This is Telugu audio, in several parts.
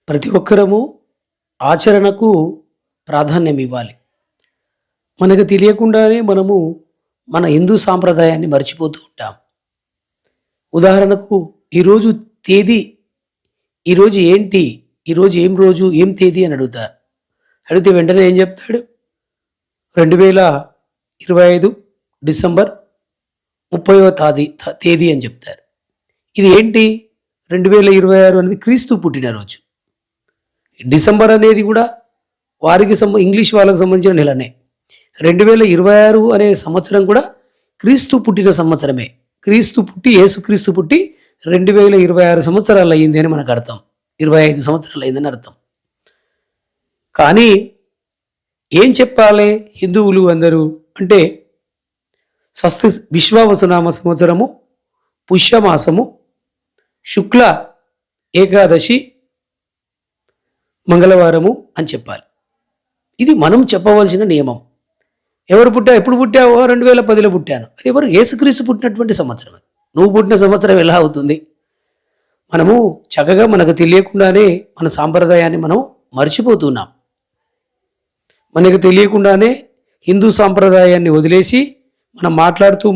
ప్రతి ఒక్కరము ఆచరణకు ప్రాధాన్యం ఇవ్వాలి. మనకు తెలియకుండానే మనము మన హిందూ సాంప్రదాయాన్ని మర్చిపోతూ ఉంటాం. ఉదాహరణకు ఈరోజు తేదీ, ఈరోజు ఏంటి, ఈరోజు ఏం రోజు, ఏం తేదీ అని అడిగితే వెంటనే ఏం చెప్తాడు? 2025 డిసెంబర్ 30వ తేదీ అని చెప్తారు. ఇది ఏంటి? 2026 అనేది క్రీస్తు పుట్టినరోజు. డిసెంబర్ అనేది కూడా వారికి ఇంగ్లీష్ వాళ్ళకి సంబంధించిన నెలనే. 2026 అనే సంవత్సరం కూడా క్రీస్తు పుట్టిన సంవత్సరమే. యేసుక్రీస్తు పుట్టి 2026 సంవత్సరాలు అయ్యింది అని మనకు అర్థం. 25 సంవత్సరాలు అయిందని అర్థం. కానీ ఏం చెప్పాలి హిందువులు అందరూ అంటే, స్వస్తి విశ్వావసునామ సంవత్సరము, పుష్యమాసము, శుక్ల ఏకాదశి మంగళవారము అని చెప్పాలి. ఇది మనం చెప్పవలసిన నియమం. ఎప్పుడు పుట్టావో? 2010లో పుట్టాను. అది ఎవరు? యేసుక్రీస్తు పుట్టినటువంటి సంవత్సరం. నువ్వు పుట్టిన సంవత్సరం ఎలా అవుతుంది? మనము చక్కగా మనకు తెలియకుండానే మన సాంప్రదాయాన్ని మనం మర్చిపోతున్నాం. మనకు తెలియకుండానే హిందూ సాంప్రదాయాన్ని వదిలేసి మనం మాట్లాడుతూ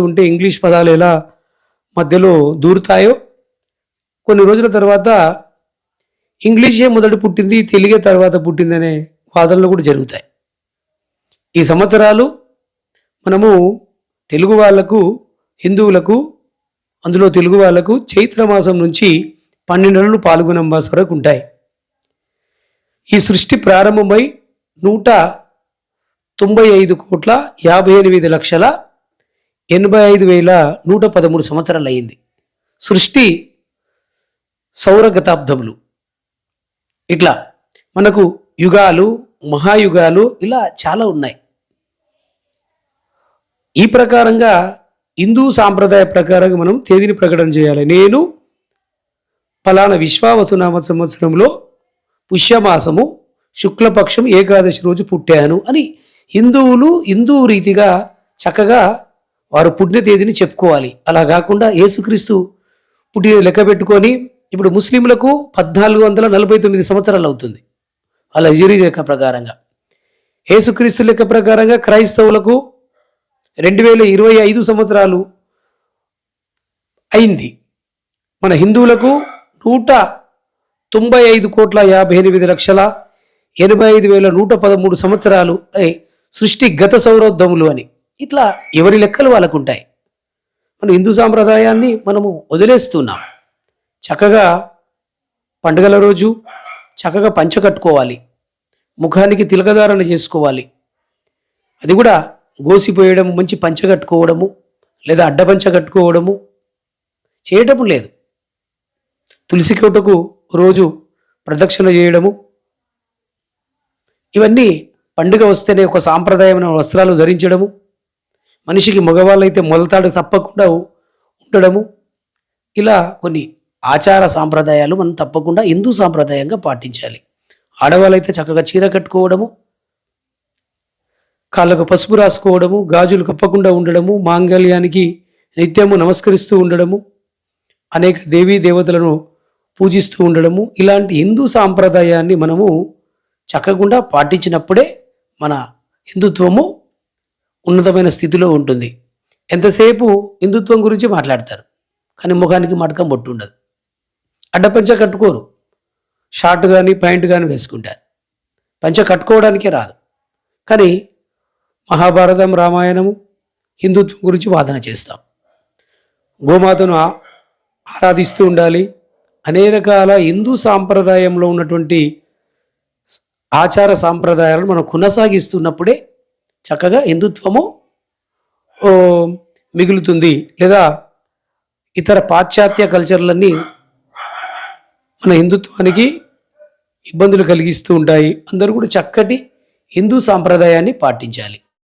ఉంటే ఇంగ్లీష్ పదాలు ఎలా మధ్యలో దూరుతాయో, కొన్ని రోజుల తర్వాత ఇంగ్లీషే మొదట పుట్టింది, తెలుగే తర్వాత పుట్టిందనే వాదనలు కూడా జరుగుతాయి. ఈ సంవత్సరాలు మనము తెలుగు వాళ్లకు, హిందువులకు, అందులో తెలుగు వాళ్లకు చైత్రమాసం నుంచి 12 నెలలు పాల్గొనే మాసం వరకు ఉంటాయి. ఈ సృష్టి ప్రారంభమై 195,58,85,113 సంవత్సరాలు అయింది. సృష్టి సౌరగతాబ్దములు. ఇట్లా మనకు యుగాలు, మహాయుగాలు ఇలా చాలా ఉన్నాయి. ఈ ప్రకారంగా హిందూ సాంప్రదాయ ప్రకారంగా మనం తేదీని ప్రకటన చేయాలి. నేను ఫలానా విశ్వావసునామ సంవత్సరంలో పుష్యమాసము శుక్లపక్షం ఏకాదశి రోజు పుట్టాను అని హిందూ రీతిగా చక్కగా వారు పుట్టిన తేదీని చెప్పుకోవాలి. అలా కాకుండా యేసుక్రీస్తు పుట్టిన లెక్క పెట్టుకొని, ఇప్పుడు ముస్లింలకు 1449 సంవత్సరాలు అవుతుంది వాళ్ళ హిజరీ లెక్క ప్రకారంగా. యేసుక్రీస్తు లెక్క ప్రకారంగా క్రైస్తవులకు 2025 సంవత్సరాలు అయింది. మన హిందువులకు 195,58,85,113 సంవత్సరాలు సృష్టి గత సౌరోద్ధములు అని. ఇట్లా ఎవరి లెక్కలు వాళ్ళకు ఉంటాయి. మన హిందూ సాంప్రదాయాన్ని మనము వదిలేస్తున్నాం. చక్కగా పండుగల రోజు చక్కగా పంచ కట్టుకోవాలి, ముఖానికి తిలకధారణ చేసుకోవాలి. అది కూడా గోసిపోయడం, మంచి పంచ కట్టుకోవడము లేదా అడ్డపంచ కట్టుకోవడము చేయటం లేదు. తులసి కోటకు రోజు ప్రదక్షిణ చేయడము, ఇవన్నీ పండుగ వస్తేనే ఒక సాంప్రదాయమైన వస్త్రాలు ధరించడము, మనిషికి మగవాళ్ళైతే మొలతాడు తప్పకుండా ఉండడము, ఇలా కొన్ని ఆచార సాంప్రదాయాలు మనం తప్పకుండా హిందూ సాంప్రదాయంగా పాటించాలి. ఆడవాళ్ళైతే చక్కగా చీర కట్టుకోవడము, కాళ్ళకు పసుపు రాసుకోవడము, గాజులు కప్పకుండా ఉండడము, మాంగళ్యానికి నిత్యము నమస్కరిస్తూ ఉండడము, అనేక దేవీ దేవతలను పూజిస్తూ ఉండడము, ఇలాంటి హిందూ సాంప్రదాయాన్ని మనము చక్కకుండా పాటించినప్పుడే మన హిందుత్వము ఉన్నతమైన స్థితిలో ఉంటుంది. ఎంతసేపు హిందుత్వం గురించి మాట్లాడతారు, కానీ ముఖానికి మటకం బొట్టు ఉండదు. అడ్డపంచ కట్టుకోరు, షార్ట్ కానీ ప్యాంట్ కానీ వేసుకుంటారు. పంచ కట్టుకోవడానికే రాదు. కానీ మహాభారతం, రామాయణము, హిందుత్వం గురించి వాదన చేస్తాం. గోమాతను ఆరాధిస్తూ ఉండాలి. అనేక రకాల హిందూ సాంప్రదాయంలో ఉన్నటువంటి ఆచార సాంప్రదాయాలను మనం కొనసాగిస్తున్నప్పుడే చక్కగా హిందుత్వము మిగులుతుంది. లేదా ఇతర పాశ్చాత్య కల్చర్లన్నీ మన హిందుత్వానికి ఇబ్బందులు కలిగిస్తూ ఉంటాయి. అందరూ కూడా చక్కటి హిందూ సాంప్రదాయాన్ని పాటించాలి.